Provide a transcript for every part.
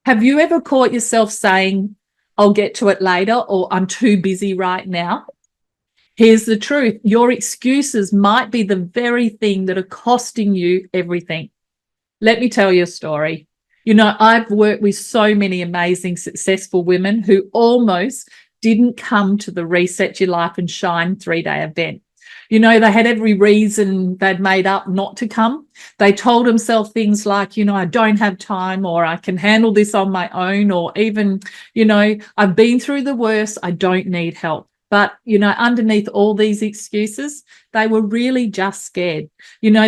Have you ever caught yourself saying, I'll get to it later, or I'm too busy right now? Here's the truth. Your excuses might be the very thing that are costing you everything. Let me tell you a story. I've worked with so many amazing, successful women who almost didn't come to the Reset Your Life and Shine 3-day event. They had every reason they'd made up not to come. They told themselves things like, I don't have time, or I can handle this on my own, or even, I've been through the worst, I don't need help. But, underneath all these excuses, they were really just scared,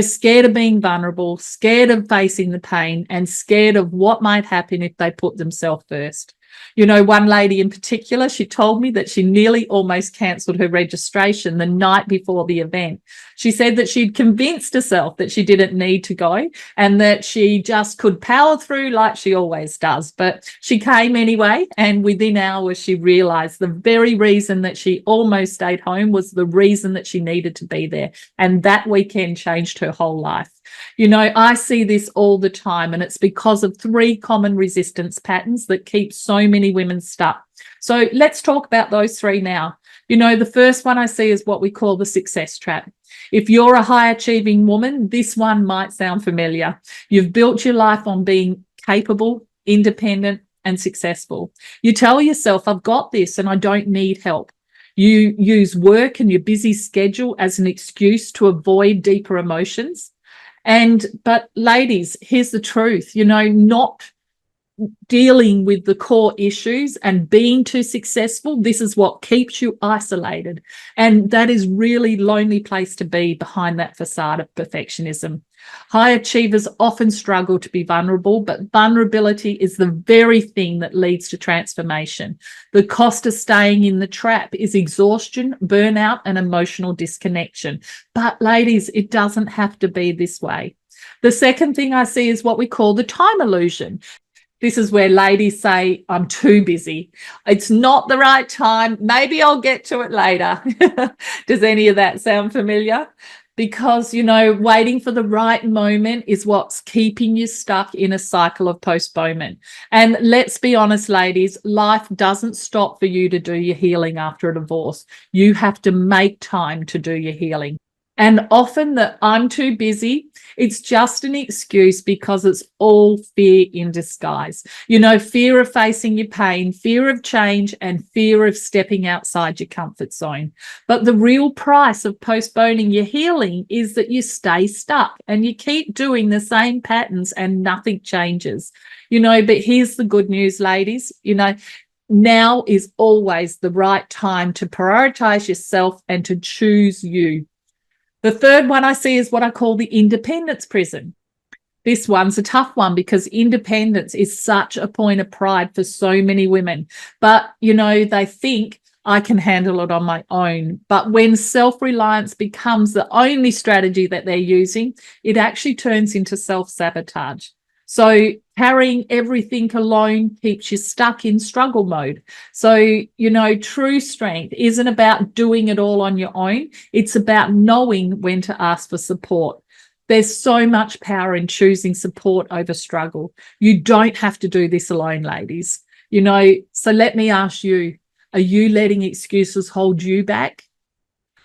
scared of being vulnerable, scared of facing the pain, and scared of what might happen if they put themselves first. One lady in particular, she told me that she nearly almost cancelled her registration the night before the event. She said that she'd convinced herself that she didn't need to go and that she just could power through like she always does. But she came anyway, and within hours she realised the very reason that she almost stayed home was the reason that she needed to be there. And that weekend changed her whole life. I see this all the time, and it's because of 3 common resistance patterns that keep so many women stuck. So let's talk about those 3 now. The first one I see is what we call the success trap. If you're a high achieving woman, this one might sound familiar. You've built your life on being capable, independent, and successful. You tell yourself, I've got this and I don't need help. You use work and your busy schedule as an excuse to avoid deeper emotions. But ladies, here's the truth, not dealing with the core issues and being too successful, this is what keeps you isolated. And that is really lonely place to be behind that facade of perfectionism. High achievers often struggle to be vulnerable, but vulnerability is the very thing that leads to transformation. The cost of staying in the trap is exhaustion, burnout, and emotional disconnection. But ladies, it doesn't have to be this way. The second thing I see is what we call the time illusion. This is where ladies say, I'm too busy. It's not the right time. Maybe I'll get to it later. Does any of that sound familiar? Because, waiting for the right moment is what's keeping you stuck in a cycle of postponement. And let's be honest, ladies, life doesn't stop for you to do your healing after a divorce. You have to make time to do your healing. And often that I'm too busy, it's just an excuse because it's all fear in disguise. Fear of facing your pain, fear of change, and fear of stepping outside your comfort zone. But the real price of postponing your healing is that you stay stuck and you keep doing the same patterns and nothing changes. But here's the good news, ladies. Now is always the right time to prioritize yourself and to choose you. The third one I see is what I call the independence prison. This one's a tough one because independence is such a point of pride for so many women. But, they think I can handle it on my own. But when self-reliance becomes the only strategy that they're using, it actually turns into self-sabotage. So carrying everything alone keeps you stuck in struggle mode. So, true strength isn't about doing it all on your own. It's about knowing when to ask for support. There's so much power in choosing support over struggle. You don't have to do this alone, ladies. So let me ask you, are you letting excuses hold you back?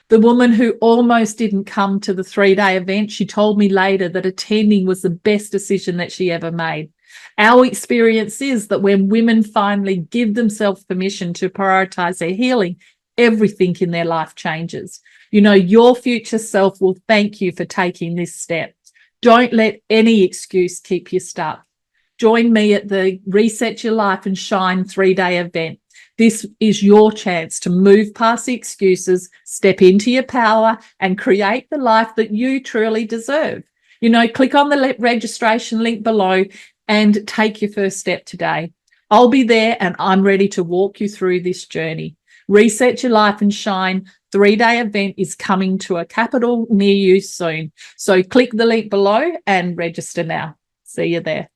The woman who almost didn't come to the 3-day event, she told me later that attending was the best decision that she ever made. Our experience is that when women finally give themselves permission to prioritize their healing, everything in their life changes. Your future self will thank you for taking this step. Don't let any excuse keep you stuck. Join me at the Reset Your Life and Shine 3-day event. This is your chance to move past the excuses, step into your power, and create the life that you truly deserve. Click on the registration link below and take your first step today. I'll be there and I'm ready to walk you through this journey. Reset Your Life and Shine 3-day event is coming to a capital near you soon. So click the link below and register now. See you there.